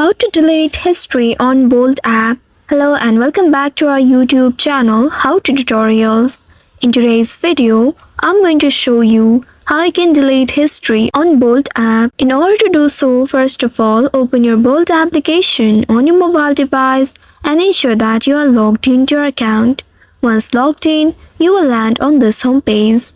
How to delete history on Bolt app. Hello and welcome back to our YouTube channel How to Tutorials. In today's video, I'm going to show you how you can delete history on Bolt app. In order to do so, first of all, open your Bolt application on your mobile device and ensure that you are logged into your account. Once logged in, you will land on this home page.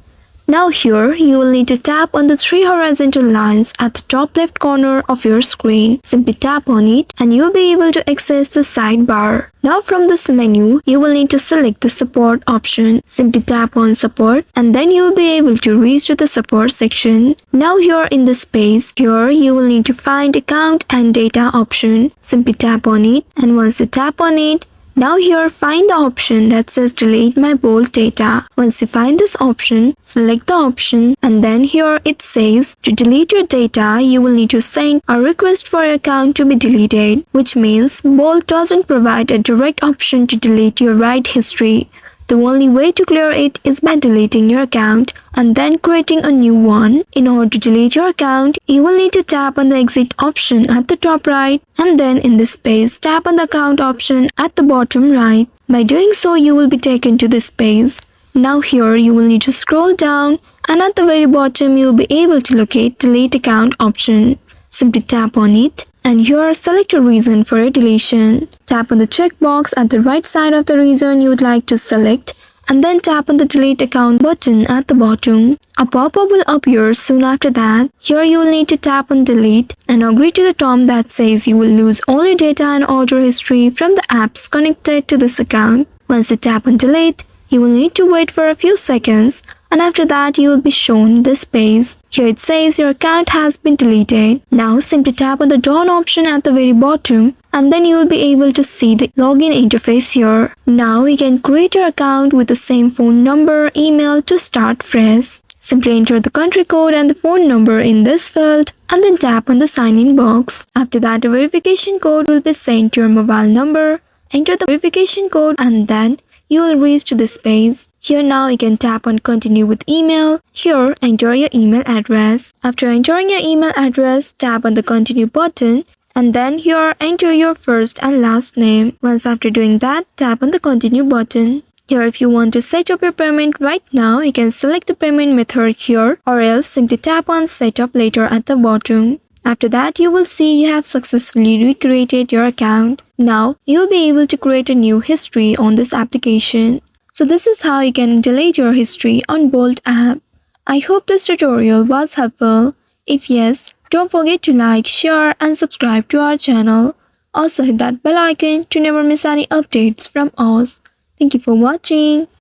Now here, you will need to tap on the three horizontal lines at the top left corner of your screen. Simply tap on it and you'll be able to access the sidebar. Now from this menu, you will need to select the support option. Simply tap on support and then you'll be able to reach to the support section. Now here in this page, here you will need to find account and data option. Simply tap on it and once you tap on it, now here find the option that says delete my Bolt data. Once you find this option, select the option and then here it says to delete your data you will need to send a request for your account to be deleted, which means Bolt doesn't provide a direct option to delete your write history. The only way to clear it is by deleting your account and then creating a new one. In order to delete your account, you will need to tap on the exit option at the top right and then in this page tap on the account option at the bottom right. By doing so, you will be taken to this page. Now here you will need to scroll down and at the very bottom you will be able to locate delete account option. Simply tap on it. And here select a reason for your deletion. Tap on the checkbox at the right side of the reason you would like to select and then tap on the delete account button at the bottom. A pop-up will appear soon after that. Here you will need to tap on delete and agree to the term that says you will lose all your data and order history from the apps connected to this account. Once you tap on delete, you will need to wait for a few seconds and after that you will be shown this page. Here it says your account has been deleted. Now simply tap on the done option at the very bottom and then you will be able to see the login interface here. Now you can create your account with the same phone number, email to start fresh. Simply enter the country code and the phone number in this field and then tap on the sign in box. After that a verification code will be sent to your mobile number. Enter the verification code and then you will reach to this page. Here now you can tap on continue with email. Here enter your email address. After entering your email address, tap on the continue button and then here enter your first and last name. Once after doing that, tap on the continue button. Here if you want to set up your payment right now, you can select the payment method here or else simply tap on set up later at the bottom. After that, you will see you have successfully recreated your account. Now, you will be able to create a new history on this application. So this is how you can delete your history on Bolt app. I hope this tutorial was helpful. If yes, don't forget to like, share and subscribe to our channel. Also hit that bell icon to never miss any updates from us. Thank you for watching.